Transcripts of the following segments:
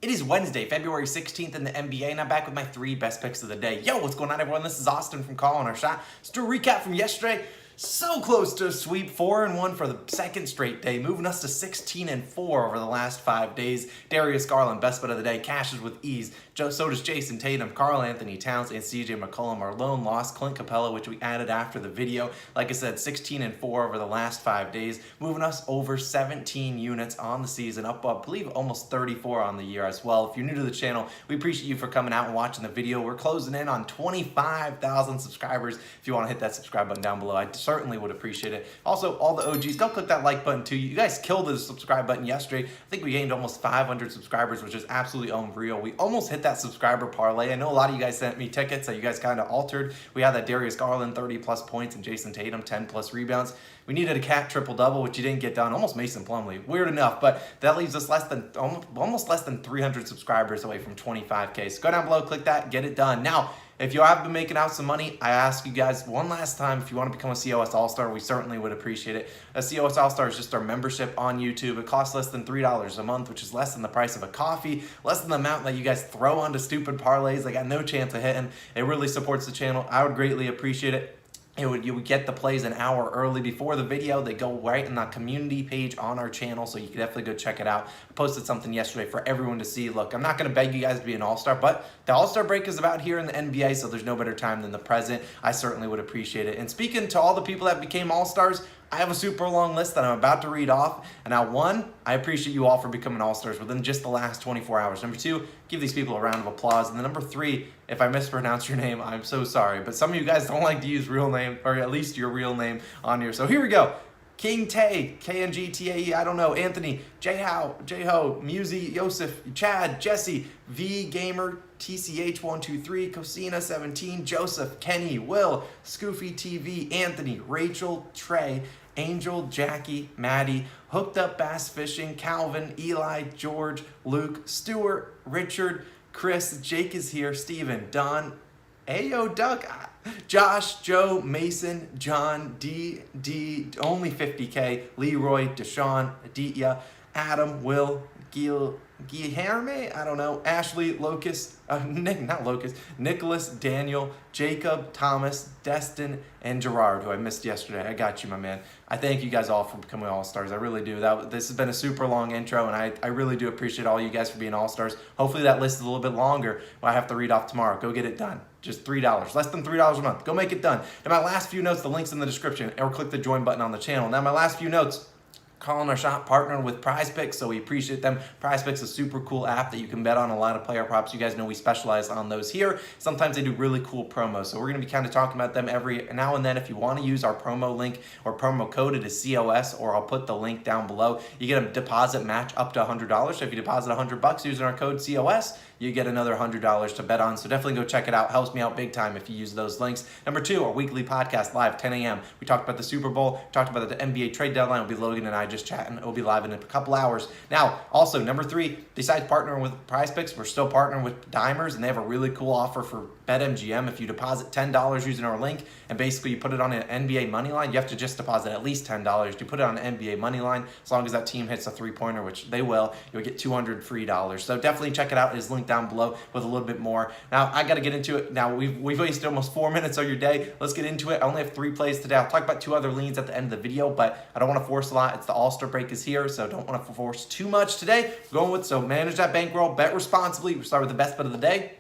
It is Wednesday, February 16th in the NBA, and I'm back with my 3 best picks of the day. Yo, what's going on, everyone? This is Austin from Calling Our Shot. Just a recap from yesterday. So close to a sweep, 4-1 for the second straight day, moving us to 16-4 over the last 5 days. Darius Garland, best bet of the day, cashes with ease. So does Jason Tatum, Karl Anthony Towns, and CJ McCollum. Our lone loss, Clint Capella, which we added after the video. Like I said, 16-4 over the last 5 days, moving us over 17 units on the season, up, I believe, almost 34 on the year as well. If you're new to the channel, we appreciate you for coming out and watching the video. We're closing in on 25,000 subscribers. If you want to hit that subscribe button down below, I certainly would appreciate it. Also, all the OGs, go click that like button too. You guys killed the subscribe button yesterday. I think we gained almost 500 subscribers, which is absolutely unreal. We almost hit that subscriber parlay. I know a lot of you guys sent me tickets that you guys kind of altered. We had that Darius Garland 30+ points and Jason Tatum 10+ rebounds. We needed a cat triple-double, which you didn't get done. Almost Mason Plumlee. Weird enough, but that leaves us almost less than 300 subscribers away from 25K. So go down below, click that, get it done. Now, if you have been making out some money, I ask you guys one last time, if you want to become a COS All-Star, we certainly would appreciate it. A COS All-Star is just our membership on YouTube. It costs less than $3 a month, which is less than the price of a coffee, less than the amount that you guys throw onto stupid parlays. I got no chance of hitting. It really supports the channel. I would greatly appreciate it. You would get the plays an hour early before the video. They go right in the community page on our channel, so you can definitely go check it out. I posted something yesterday for everyone to see. Look, I'm not going to beg you guys to be an all-star, but the all-star break is about here in the NBA, so there's no better time than the present. I certainly would appreciate it. And speaking to all the people that became all-stars, I have a super long list that I'm about to read off. And now, 1, I appreciate you all for becoming all-stars within just the last 24 hours. Number 2, give these people a round of applause. And then number 3, if I mispronounce your name, I'm so sorry. But some of you guys don't like to use real name, or at least your real name on here. So here we go. King Tay, K-N-G-T-A-E, I don't know, Anthony, J-Ho, Musi, Yosef, Chad, Jesse, V-Gamer, TCH123, Cosina17, Joseph, Kenny, Will, Scoofy TV, Anthony, Rachel, Trey, Angel, Jackie, Maddie, Hooked Up Bass Fishing, Calvin, Eli, George, Luke, Stuart, Richard, Chris, Jake is here, Steven, Don, Ayo Duck, Josh, Joe, Mason, John, D, only 50K, Leroy, Deshaun, Aditya, Adam, Will, Guilherme, I don't know, Ashley, Locust, not Locust, Nicholas, Daniel, Jacob, Thomas, Destin, and Gerard, who I missed yesterday. I got you, my man. I thank you guys all for becoming all-stars. I really do. This has been a super long intro, and I really do appreciate all you guys for being all-stars. Hopefully that list is a little bit longer. I have to read off tomorrow. Go get it done. Just $3, less than $3 a month. Go make it done. And my last few notes, the link's in the description, or click the join button on the channel. Now my last few notes, Calling Our Shot partnered with PrizePicks, so we appreciate them. PrizePicks is a super cool app that you can bet on a lot of player props. You guys know we specialize on those here. Sometimes they do really cool promos, so we're going to be kind of talking about them every now and then. If you want to use our promo link or promo code, it is COS, or I'll put the link down below. You get a deposit match up to $100, so if you deposit $100 using our code COS, you get another $100 to bet on. So definitely go check it out. Helps me out big time if you use those links. Number 2, our weekly podcast live, 10 a.m. We talked about the Super Bowl, talked about the NBA trade deadline. It'll be Logan and I just chatting. It'll be live in a couple hours. Now, also, number 3, besides partnering with PrizePicks, we're still partnering with Dimers, and they have a really cool offer for BetMGM. If you deposit $10 using our link, and basically you put it on an NBA money line, you have to just deposit at least $10. You put it on an NBA money line, as long as that team hits a 3-pointer, which they will, you'll get $200 free. So definitely check it out. It is linked down below with a little bit more. Now, I got to get into it. Now, we've wasted almost 4 minutes of your day. Let's get into it. I only have 3 plays today. I'll talk about 2 other leans at the end of the video, but I don't want to force a lot. It's the All-Star break is here, so don't want to force too much today. So manage that bankroll, bet responsibly. We'll start with the best bet of the day.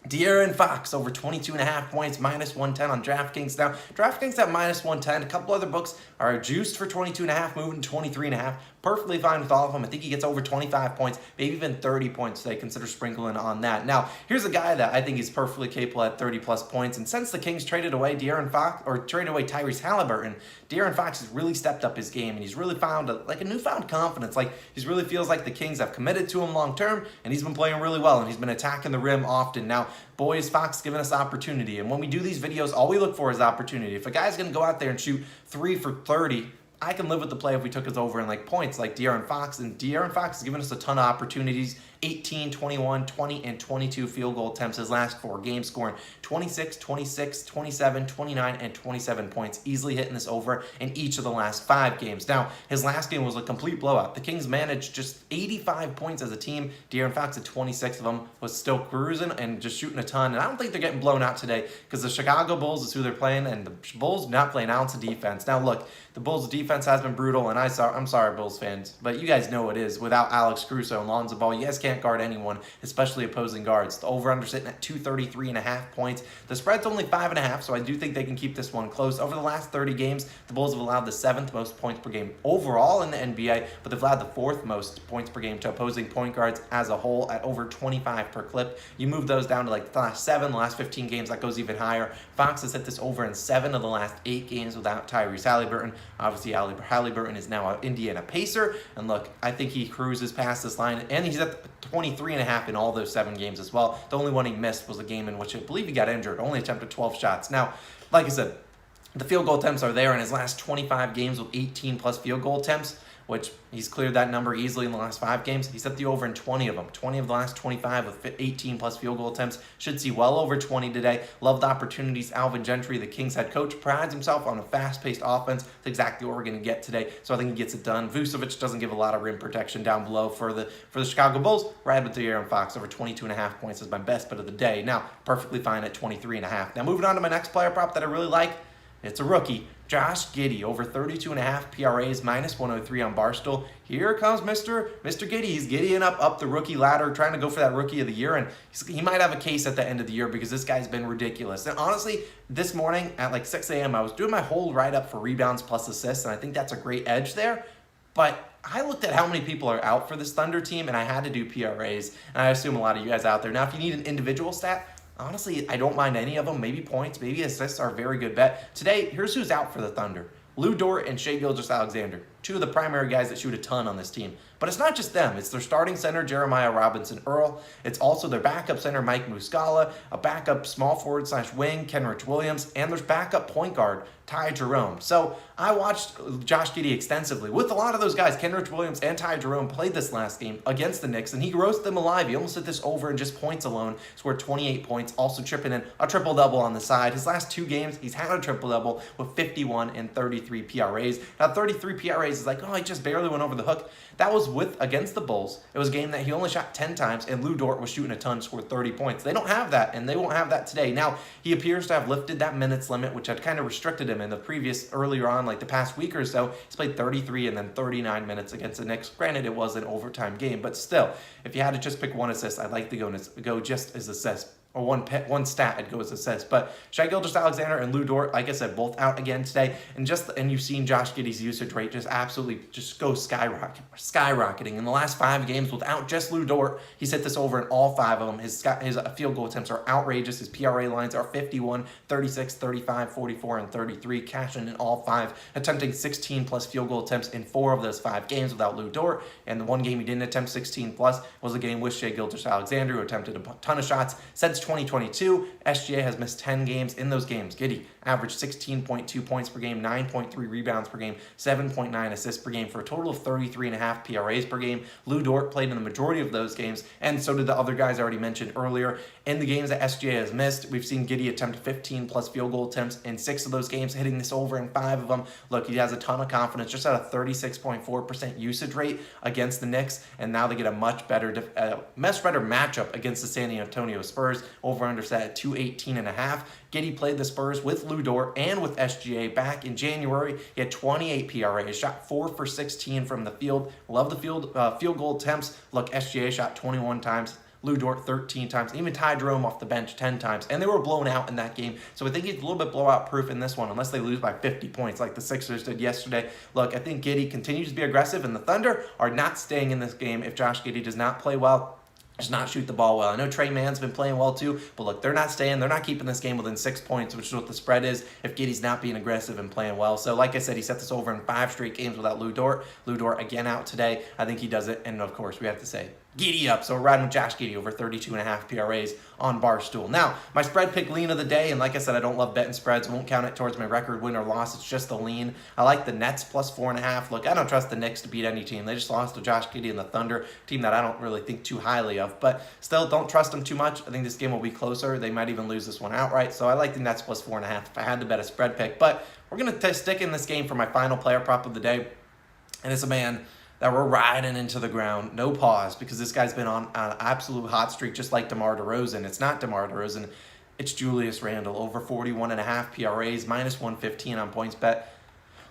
De'Aaron Fox over 22.5 points, -110 on DraftKings. Now, DraftKings at -110. A couple other books are juiced for 22.5, moving to 23.5. Perfectly fine with all of them. I think he gets over 25 points, maybe even 30 points. So they consider sprinkling on that. Now, here's a guy that I think is perfectly capable at 30+ points. And since the Kings traded away De'Aaron Fox, or traded away Tyrese Halliburton, De'Aaron Fox has really stepped up his game, and he's really found a newfound confidence. Like, he really feels like the Kings have committed to him long term, and he's been playing really well, and he's been attacking the rim often. Now, boy, is Fox giving us opportunity. And when we do these videos, all we look for is opportunity. If a guy's going to go out there and shoot 3 for 30, I can live with the play if we took us over in like points like De'Aaron Fox. And De'Aaron Fox has given us a ton of opportunities 18, 21, 20, and 22 field goal attempts his last 4 games, scoring 26, 26, 27, 29, and 27 points, easily hitting this over in each of the last 5 games. Now, his last game was a complete blowout. The Kings managed just 85 points as a team. De'Aaron Fox at 26 of them, was still cruising and just shooting a ton. And I don't think they're getting blown out today because the Chicago Bulls is who they're playing, and the Bulls not playing an ounce of defense. Now, look, the Bulls' defense has been brutal, and I'm sorry, Bulls fans, but you guys know it is. Without Alex Caruso and Lonzo Ball, you guys can't guard anyone, especially opposing guards. The over-under sitting at 233.5 points. The spread's only 5.5, so I do think they can keep this one close. Over the last 30 games, the Bulls have allowed the 7th most points per game overall in the NBA, but they've allowed the 4th most points per game to opposing point guards as a whole at over 25 per clip. You move those down to like the last 7, the last 15 games, that goes even higher. Fox has hit this over in 7 of the last 8 games without Tyrese Haliburton. Obviously, Haliburton is now an Indiana Pacer, and look, I think he cruises past this line, and he's at 23.5 in all those 7 games as well. The only one he missed was a game in which I believe he got injured, only attempted 12 shots. Now, like I said, the field goal attempts are there in his last 25 games with 18 plus field goal attempts, which he's cleared that number easily in the last 5 games. He set the over in 20 of them. 20 of the last 25 with 18 plus field goal attempts. Should see well over 20 today. Love the opportunities. Alvin Gentry, the Kings head coach, prides himself on a fast-paced offense. That's exactly what we're going to get today, so I think he gets it done. Vucevic doesn't give a lot of rim protection down below for the Chicago Bulls. Ride with De'Aaron Fox over 22.5 points is my best bet of the day. Now, perfectly fine at 23.5. Now, moving on to my next player prop that I really like. It's a rookie. Josh Giddey, over 32.5 PRAs, minus 103 on Barstool. Here comes Mr. Giddey. He's giddying up the rookie ladder, trying to go for that rookie of the year, and he might have a case at the end of the year because this guy's been ridiculous. And honestly, this morning at like 6 a.m., I was doing my whole write-up for rebounds plus assists, and I think that's a great edge there. But I looked at how many people are out for this Thunder team, and I had to do PRAs, and I assume a lot of you guys out there. Now, if you need an individual stat, honestly, I don't mind any of them. Maybe points, maybe assists are a very good bet. Today, here's who's out for the Thunder. Lou Dort and Shai Gilgeous-Alexander, 2 of the primary guys that shoot a ton on this team. But it's not just them. It's their starting center, Jeremiah Robinson-Earl. It's also their backup center, Mike Muscala, a backup small forward / wing, Kenrich Williams, and their backup point guard, Ty Jerome. So I watched Josh Giddey extensively with a lot of those guys. Kenrich Williams and Ty Jerome played this last game against the Knicks, and he roasted them alive. He almost hit this over in just points alone, scored 28 points, also chipping in a triple-double on the side. His last 2 games, he's had a triple-double with 51 and 33 PRAs. Now, 33 PRAs is like, oh, he just barely went over the hook. That was against the Bulls. It was a game that he only shot 10 times, and Lou Dort was shooting a ton, scored 30 points. They don't have that, and they won't have that today. Now, he appears to have lifted that minutes limit, which had kind of restricted him in the earlier on, like the past week or so. He's played 33 and then 39 minutes against the Knicks. Granted, it was an overtime game, but still, if you had to just pick one assist, I'd like to go just as assist. Or one stat, I'd go as assist. But Shai Gilgeous-Alexander and Lou Dort, like I said, both out again today. And you've seen Josh Giddey's usage rate just absolutely just go skyrocketing. In the last 5 games without just Lou Dort, he's hit this over in all 5 of them. His field goal attempts are outrageous. His PRA lines are 51, 36, 35, 44, and 33, cashing in all 5, attempting 16 plus field goal attempts in 4 of those 5 games without Lou Dort. And the one game he didn't attempt 16 plus was a game with Shai Gilgeous-Alexander, who attempted a ton of shots. Since 2022, SGA has missed 10 games. In those games, Giddey averaged 16.2 points per game, 9.3 rebounds per game, 7.9 assists per game for a total of 33.5 PRAs per game. Lou Dort played in the majority of those games, and so did the other guys I already mentioned earlier. In the games that SGA has missed, we've seen Giddey attempt 15 plus field goal attempts in 6 of those games, hitting this over in 5 of them. Look, he has a ton of confidence, just at a 36.4% usage rate against the Knicks, and now they get a much better matchup against the San Antonio Spurs. Over under set at 218.5. Giddey played the Spurs with Lou Dort and with SGA back in January. He had 28 PRA, shot 4 for 16 from the field. Love the field goal attempts. Look, SGA shot 21 times. Lou Dort 13 times, even Ty Jerome off the bench 10 times, and they were blown out in that game. So I think he's a little bit blowout proof in this one, unless they lose by 50 points like the Sixers did yesterday. Look, I think Giddey continues to be aggressive, and the Thunder are not staying in this game if Josh Giddey does not play well. Does not shoot the ball well. I know Trey Mann's been playing well too, but look, they're not staying. They're not keeping this game within 6 points, which is what the spread is if Giddey's not being aggressive and playing well. So like I said, he set this over in 5 straight games without Lou Dort. Lou Dort again out today. I think he does it. And of course, we have to say, Giddy up. So we're riding with Josh Giddey over 32.5 PRAs on Barstool. Now, my spread pick lean of the day, and like I said, I don't love betting spreads. Won't count it towards my record win or loss. It's just a lean. I like the Nets plus 4.5. Look, I don't trust the Knicks to beat any team. They just lost to Josh Giddey and the Thunder, team that I don't really think too highly of. But still, don't trust them too much. I think this game will be closer. They might even lose this one outright. So I like the Nets plus 4.5 if I had to bet a spread pick. But we're going to stick in this game for my final player prop of the day. And it's a man that we're riding into the ground, no pause, because this guy's been on an absolute hot streak, just like DeMar DeRozan. It's not DeMar DeRozan, it's Julius Randle, over 41.5 PRAs, minus 115 on points bet.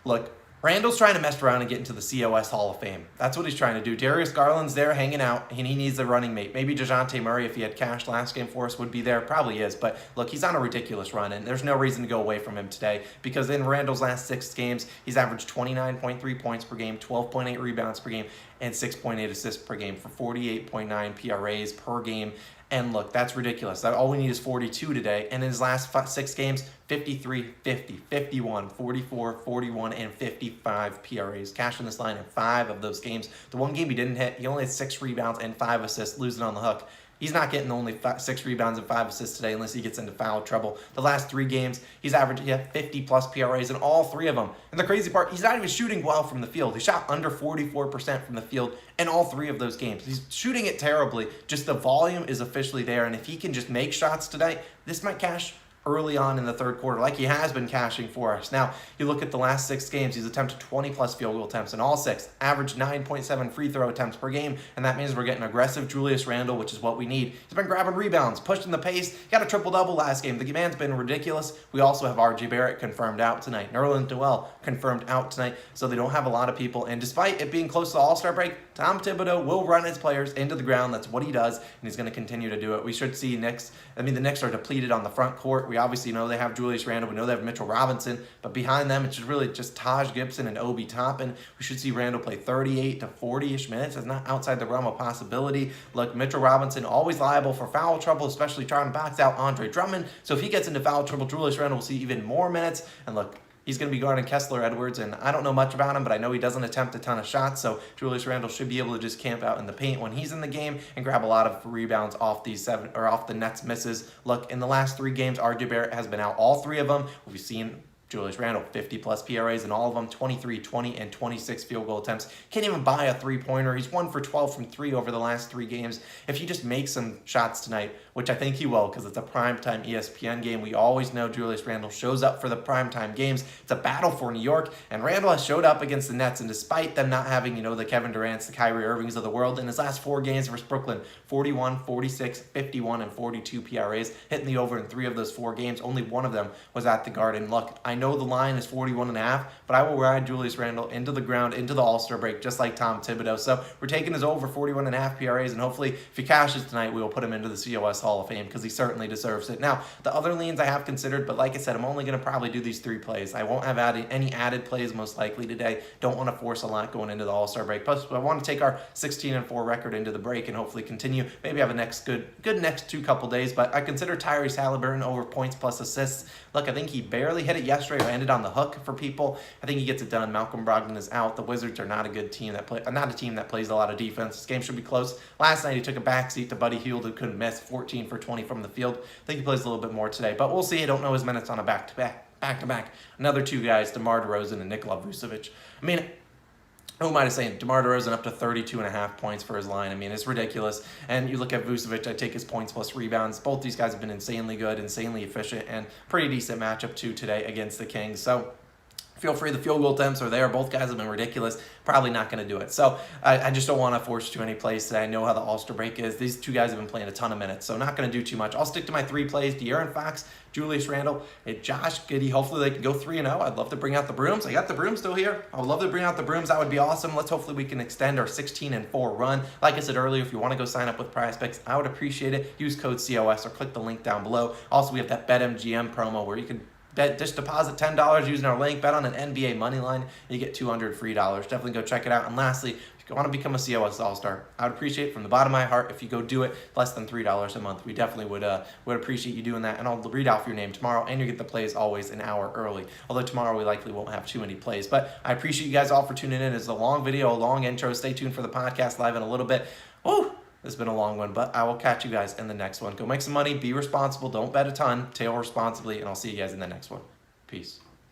Look, Randall's trying to mess around and get into the COS Hall of Fame. That's what he's trying to do. Darius Garland's there hanging out, and he needs a running mate. Maybe DeJounte Murray, if he had cash last game for us, would be there. Probably is. But look, he's on a ridiculous run, and there's no reason to go away from him today because in Randall's last 6 games, he's averaged 29.3 points per game, 12.8 rebounds per game, and 6.8 assists per game for 48.9 PRAs per game. And look, that's ridiculous. All we need is 42 today. And in his last 6 games, 53, 50, 51, 44, 41, and 55 PRAs. Cash in this line in 5 of those games. The one game he didn't hit, he only had 6 rebounds and 5 assists, losing on the hook. He's not getting only 6 rebounds and 5 assists today unless he gets into foul trouble. The last 3 games, he's averaged 50-plus PRAs in all 3 of them. And the crazy part, he's not even shooting well from the field. He shot under 44% from the field in all 3 of those games. He's shooting it terribly. Just the volume is officially there. And if he can just make shots today, this might cash early on in the third quarter, like he has been cashing for us. Now, you look at the last 6 games, he's attempted 20-plus field goal attempts in all 6, averaged 9.7 free throw attempts per game, and that means we're getting aggressive Julius Randle, which is what we need. He's been grabbing rebounds, pushing the pace. He got a triple-double last game. The man's been ridiculous. We also have R.J. Barrett confirmed out tonight. Nerlens Noel confirmed out tonight, so they don't have a lot of people. And despite it being close to the All-Star break, Tom Thibodeau will run his players into the ground. That's what he does, and he's going to continue to do it. We should see the Knicks are depleted on the front court. We obviously know they have Julius Randle. We know they have Mitchell Robinson. But behind them, it's just Taj Gibson and Obi Toppin. We should see Randle play 38 to 40-ish minutes. That's not outside the realm of possibility. Look, Mitchell Robinson always liable for foul trouble, especially trying to box out Andre Drummond. So if he gets into foul trouble, Julius Randle will see even more minutes. And look, he's going to be guarding Kessler Edwards, and I don't know much about him, but I know he doesn't attempt a ton of shots, so Julius Randle should be able to just camp out in the paint when he's in the game and grab a lot of rebounds off off the Nets misses. Look, in the last 3 games, R.J. Barrett has been out all 3 of them. We've seen Julius Randle, 50-plus PRAs in all of them, 23, 20, and 26 field goal attempts. Can't even buy a 3-pointer. He's 1 for 12 from 3 over the last 3 games. If he just makes some shots tonight, which I think he will because it's a primetime ESPN game, we always know Julius Randle shows up for the primetime games. It's a battle for New York, and Randle has showed up against the Nets, and despite them not having, the Kevin Durant's, the Kyrie Irvings of the world, in his last 4 games versus Brooklyn, 41, 46, 51, and 42 PRAs, hitting the over in 3 of those 4 games. Only 1 of them was at the Garden. Look, I know the line is 41.5, but I will ride Julius Randle into the ground, into the All-Star break, just like Tom Thibodeau. So we're taking his over 41.5 PRAs, and hopefully, if he cashes tonight, we will put him into the COS Hall of Fame because he certainly deserves it. Now, the other leans I have considered, but like I said, I'm only going to probably do these 3 plays. I won't have any added plays most likely today. Don't want to force a lot going into the All-Star break. Plus, I want to take our 16-4 record into the break and hopefully continue. Maybe have a good next 2 couple days, but I consider Tyrese Halliburton over points plus assists. Look, I think he barely hit it yesterday or ended on the hook for people. I think he gets it done. Malcolm Brogdon is out. The Wizards are not a good team not a team that plays a lot of defense. This game should be close. Last night he took a backseat to Buddy Hield, who couldn't miss, 14 for 20 from the field. I think he plays a little bit more today, but we'll see. I don't know his minutes on a back-to-back. Another 2 guys, DeMar DeRozan and Nikola Vucevic. I mean, who am I to say? DeMar DeRozan up to 32.5 points for his line. I mean, it's ridiculous. And you look at Vucevic, I take his points plus rebounds. Both these guys have been insanely good, insanely efficient, and pretty decent matchup too today against the Kings. So feel free. The field goal attempts are there. Both guys have been ridiculous. Probably not going to do it. So I just don't want to force too many plays today. I know how the All-Star break is. These 2 guys have been playing a ton of minutes, so not going to do too much. I'll stick to my 3 plays. De'Aaron Fox, Julius Randle, and Josh Giddey. Hopefully they can go 3-0. I'd love to bring out the brooms. I got the brooms still here. I would love to bring out the brooms. That would be awesome. Hopefully we can extend our 16-4 run. Like I said earlier, if you want to go sign up with PrizePicks, I would appreciate it. Use code COS or click the link down below. Also, we have that BetMGM promo where you can just deposit $10 using our link, bet on an NBA money line, and you get $200 free. Definitely go check it out. And lastly, if you want to become a COS All-Star, I would appreciate it from the bottom of my heart if you go do it. Less than $3 a month. We definitely would appreciate you doing that. And I'll read out your name tomorrow, and you get the plays always an hour early. Although tomorrow we likely won't have too many plays. But I appreciate you guys all for tuning in. It's a long video, a long intro. Stay tuned for the podcast live in a little bit. Oh, This has been a long one, but I will catch you guys in the next one. Go make some money, be responsible, don't bet a ton, tail responsibly, and I'll see you guys in the next one. Peace.